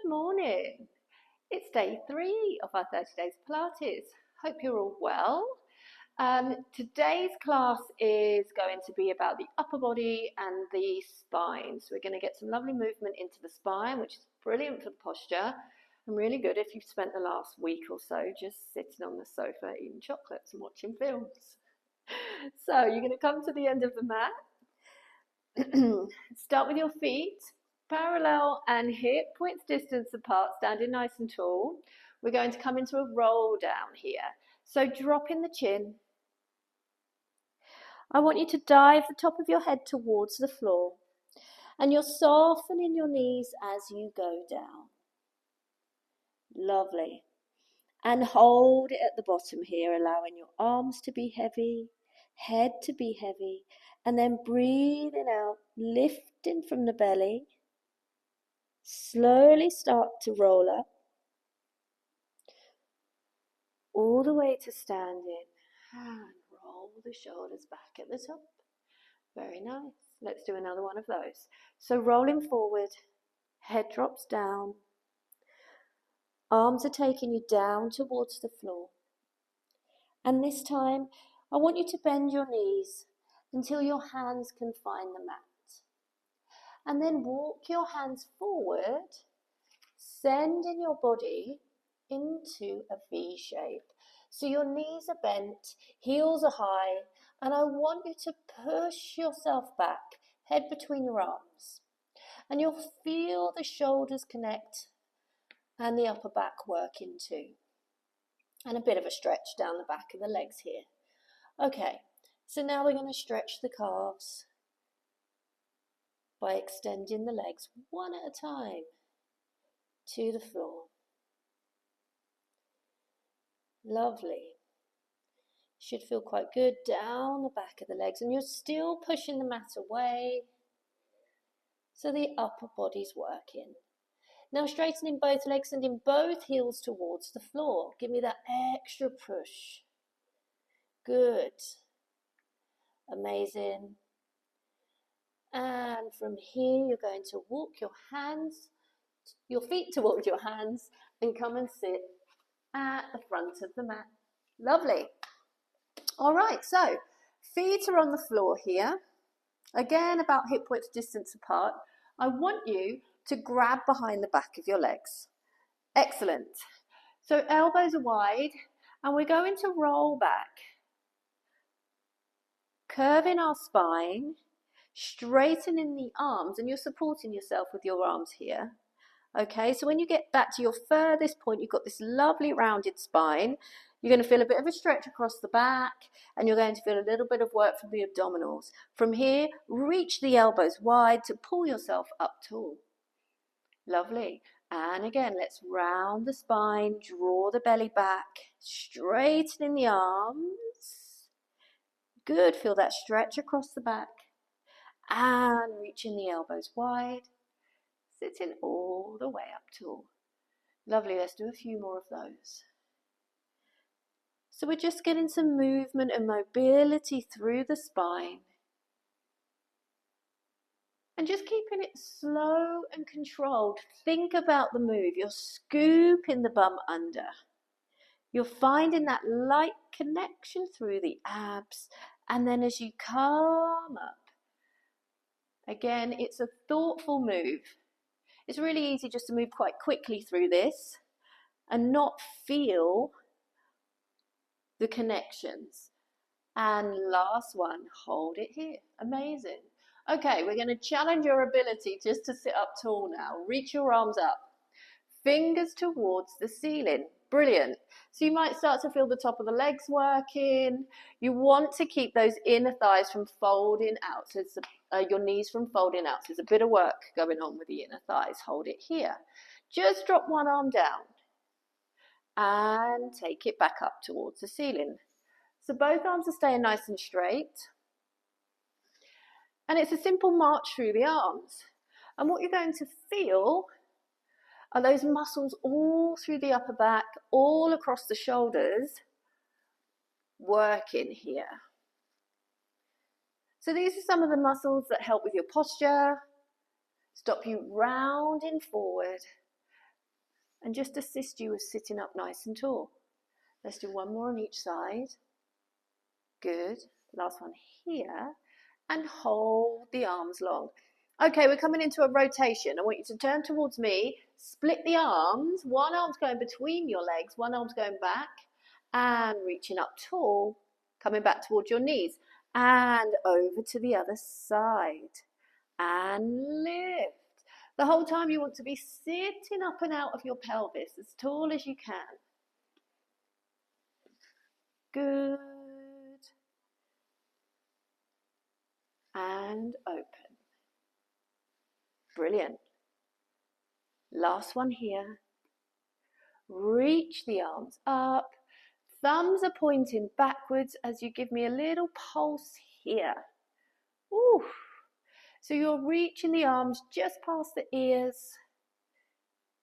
Good morning. It's day 3 of our 30 days of Pilates. Hope you're all well. Today's class is going to be about the upper body and the spine. So we're going to get some lovely movement into the spine, which is brilliant for the posture and really good if you've spent the last week or so just sitting on the sofa eating chocolates and watching films. So you're going to come to the end of the mat. Start with your feet parallel and hip width distance apart, standing nice and tall. We're going to come into a roll down here. So dropping the chin. I want you to dive the top of your head towards the floor, and you're softening your knees as you go down. Lovely. And hold it at the bottom here, allowing your arms to be heavy, head to be heavy, and then breathing out, lifting from the belly. Slowly start to roll up, all the way to standing, and roll the shoulders back at the top. Very nice. Let's do another one of those. So rolling forward, head drops down, arms are taking you down towards the floor. And this time, I want you to bend your knees until your hands can find the mat. And then walk your hands forward, sending your body into a V shape. So your knees are bent, heels are high, and I want you to push yourself back, head between your arms. And you'll feel the shoulders connect and the upper back working too. And a bit of a stretch down the back of the legs here. Okay, so now we're going to stretch the calves by extending the legs one at a time to the floor. Lovely. Should feel quite good down the back of the legs, and you're still pushing the mat away so the upper body's working. Now straightening both legs, sending both heels towards the floor. Give me that extra push. Good. Amazing. And from here, you're going to walk your feet towards your hands and come and sit at the front of the mat. Lovely. All right, so feet are on the floor here. Again, about hip width distance apart. I want you to grab behind the back of your legs. Excellent. So elbows are wide, and we're going to roll back. Curving our spine, straightening the arms, and you're supporting yourself with your arms here. Okay, so when you get back to your furthest point, you've got this lovely rounded spine. You're going to feel a bit of a stretch across the back, and you're going to feel a little bit of work from the abdominals. From here, reach the elbows wide to pull yourself up tall. Lovely. And again, let's round the spine, draw the belly back, straightening the arms. Good, feel that stretch across the back. And reaching the elbows wide, sitting all the way up tall. Lovely, let's do a few more of those. So we're just getting some movement and mobility through the spine. And just keeping it slow and controlled. Think about the move. You're scooping the bum under. You're finding that light connection through the abs. And then as you come up, again, it's a thoughtful move. It's really easy just to move quite quickly through this and not feel the connections. And last one, hold it here. Amazing. Okay, we're going to challenge your ability just to sit up tall now. Reach your arms up. Fingers towards the ceiling. Brilliant. So you might start to feel the top of the legs working. You want to keep those inner thighs from folding out. So it's your knees from folding out. So there's a bit of work going on with the inner thighs. Hold it here. Just drop one arm down and take it back up towards the ceiling. So both arms are staying nice and straight. And it's a simple march through the arms. And what you're going to feel are those muscles all through the upper back, all across the shoulders, working here. So these are some of the muscles that help with your posture, stop you rounding forward, and just assist you with sitting up nice and tall. Let's do one more on each side. Good. Last one here. And hold the arms long. Okay, we're coming into a rotation. I want you to turn towards me, split the arms. One arm's going between your legs, one arm's going back, and reaching up tall, coming back towards your knees, and over to the other side, and lift. The whole time you want to be sitting up and out of your pelvis as tall as you can. Good. And open. Brilliant. Last one here. Reach the arms up. Thumbs are pointing backwards as you give me a little pulse here. Ooh. So you're reaching the arms just past the ears.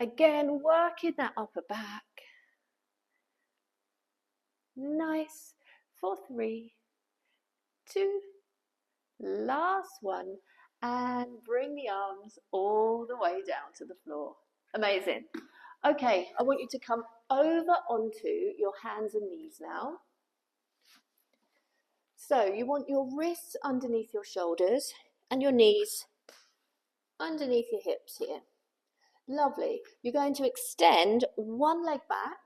Again, working that upper back. Nice. For 3, 2, last one. And bring the arms all the way down to the floor. Amazing. Okay, I want you to come over onto your hands and knees now. So you want your wrists underneath your shoulders and your knees underneath your hips here. Lovely. You're going to extend one leg back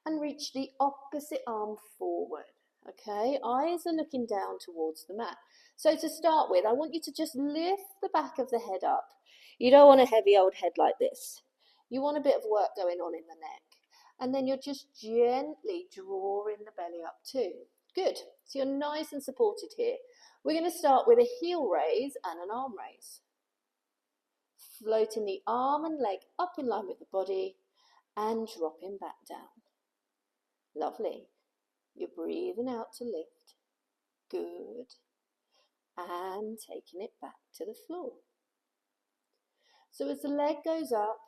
and reach the opposite arm forward. Okay, eyes are looking down towards the mat. So to start with, I want you to just lift the back of the head up. You don't want a heavy old head like this. You want a bit of work going on in the neck. And then you're just gently drawing the belly up too. Good. So you're nice and supported here. We're going to start with a heel raise and an arm raise. Floating the arm and leg up in line with the body and dropping back down. Lovely. You're breathing out to lift. Good. And taking it back to the floor. So as the leg goes up,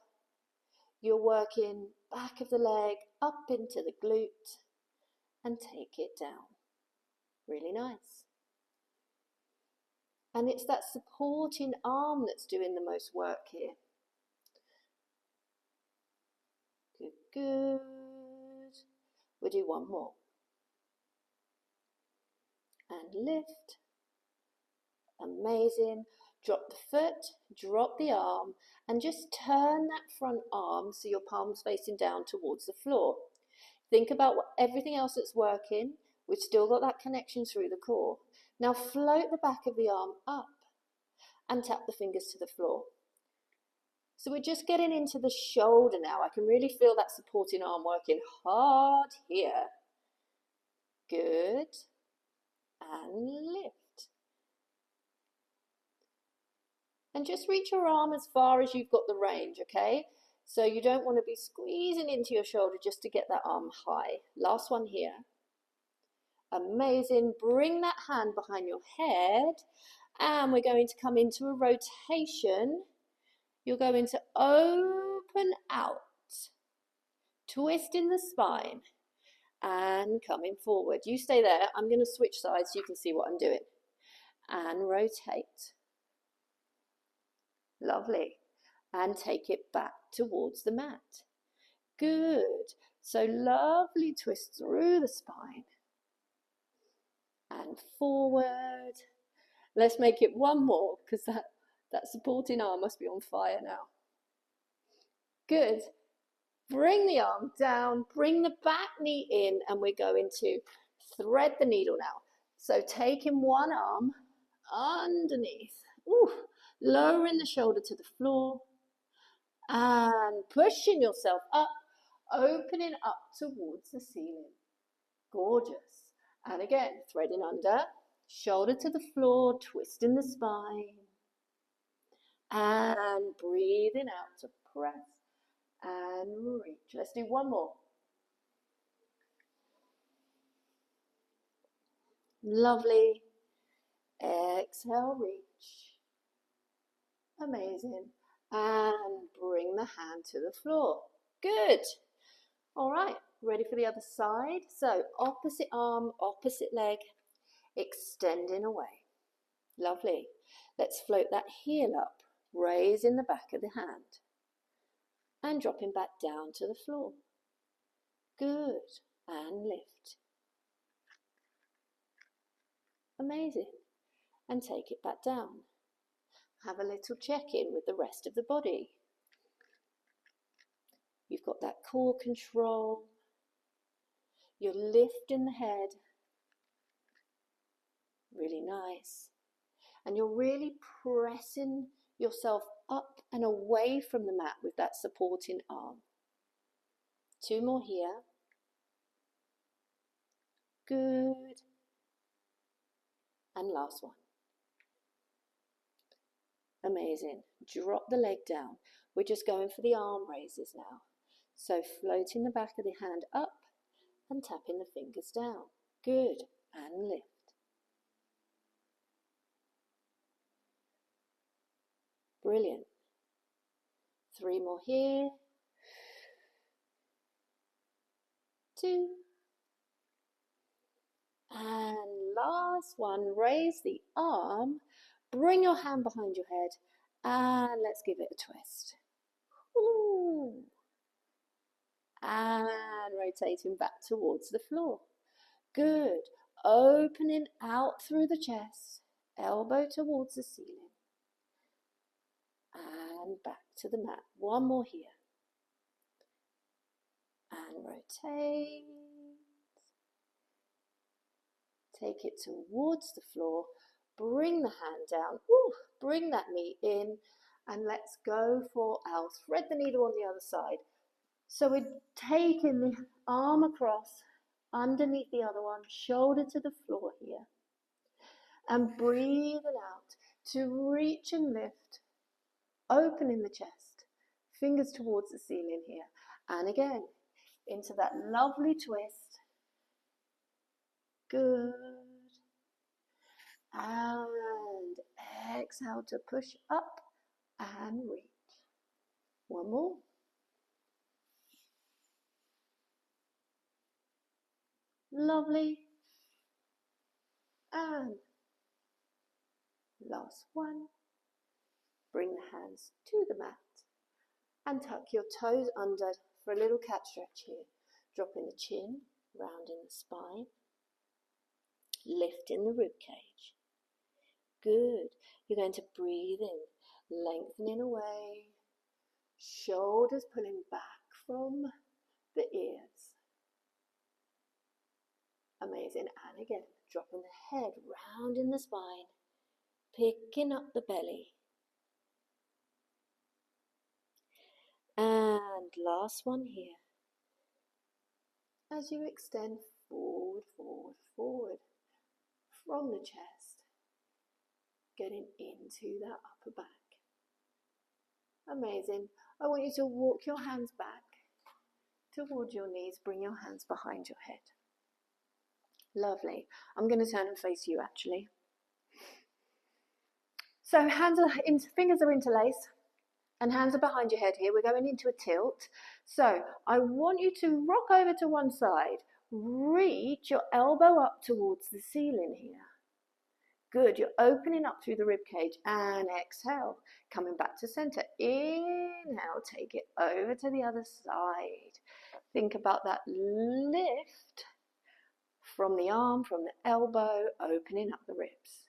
you're working back of the leg up into the glute and take it down. Really nice. And it's that supporting arm that's doing the most work here. Good, good. We'll do one more. And lift. Amazing. Drop the foot, drop the arm, and just turn that front arm so your palm's facing down towards the floor. Think about everything else that's working. We've still got that connection through the core. Now float the back of the arm up and tap the fingers to the floor. So we're just getting into the shoulder now. I can really feel that supporting arm working hard here. Good. And lift. And just reach your arm as far as you've got the range, okay? So you don't want to be squeezing into your shoulder just to get that arm high. Last one here. Amazing. Bring that hand behind your head. And we're going to come into a rotation. You're going to open out. Twisting the spine. And coming forward. You stay there. I'm going to switch sides so you can see what I'm doing. And rotate. Lovely. And take it back towards the mat. Good. So lovely twist through the spine. And forward. Let's make it one more because that supporting arm must be on fire now. Good. Bring the arm down, bring the back knee in, and we're going to thread the needle now. So taking one arm underneath. Ooh. Lowering the shoulder to the floor and pushing yourself up, opening up towards the ceiling. Gorgeous. And again, threading under, shoulder to the floor, twisting the spine. And breathing out to press and reach. Let's do one more. Lovely. Exhale, reach. Amazing. And bring the hand to the floor. Good. All right, ready for the other side? So opposite arm, opposite leg, extending away. Lovely. Let's float that heel up, raising the back of the hand. and dropping back down to the floor. Good, and lift. Amazing. And take it back down. Have a little check-in with the rest of the body. You've got that core control. You're lifting the head. Really nice. And you're really pressing yourself up and away from the mat with that supporting arm. 2 more here. Good. And last one. Amazing. Drop the leg down. We're just going for the arm raises now. So floating the back of the hand up and tapping the fingers down. Good. And lift. Brilliant. 3 more here. 2. And last one. Raise the arm. Bring your hand behind your head. And let's give it a twist. Ooh. And rotating back towards the floor. Good. Opening out through the chest. Elbow towards the ceiling. And back to the mat. 1 more here. And rotate. Take it towards the floor. Bring the hand down. Ooh, bring that knee in. And let's go for our thread the needle on the other side. So we're taking the arm across underneath the other one, shoulder to the floor here. And breathing out to reach and lift. Opening the chest. Fingers towards the ceiling here. And again, into that lovely twist. Good. And exhale to push up and reach. 1 more. Lovely. And last one. Bring the hands to the mat and tuck your toes under for a little cat stretch here. Dropping the chin, rounding the spine, lifting the rib cage. Good. You're going to breathe in, lengthening away, shoulders pulling back from the ears. Amazing. And again, dropping the head, rounding the spine, picking up the belly. And last one here. As you extend forward, forward, forward from the chest, getting into that upper back. Amazing. I want you to walk your hands back towards your knees. Bring your hands behind your head. Lovely. I'm going to turn and face you actually. So fingers are interlaced and hands are behind your head here. We're going into a tilt. So I want you to rock over to one side. Reach your elbow up towards the ceiling here. Good. You're opening up through the rib cage and exhale. Coming back to center. Inhale. Take it over to the other side. Think about that lift from the arm, from the elbow, opening up the ribs.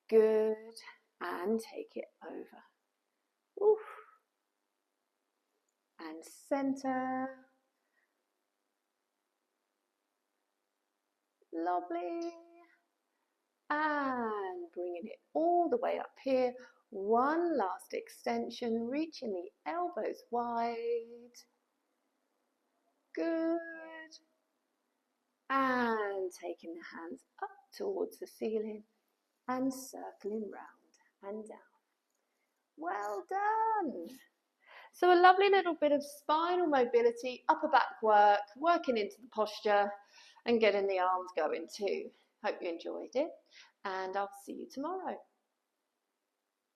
Good. And take it over. Oof. And center. Lovely. And bringing it all the way up here. One last extension, reaching the elbows wide. Good. And taking the hands up towards the ceiling and circling round and down. Well done. So a lovely little bit of spinal mobility, upper back work, working into the posture and getting the arms going too. Hope you enjoyed it and I'll see you tomorrow.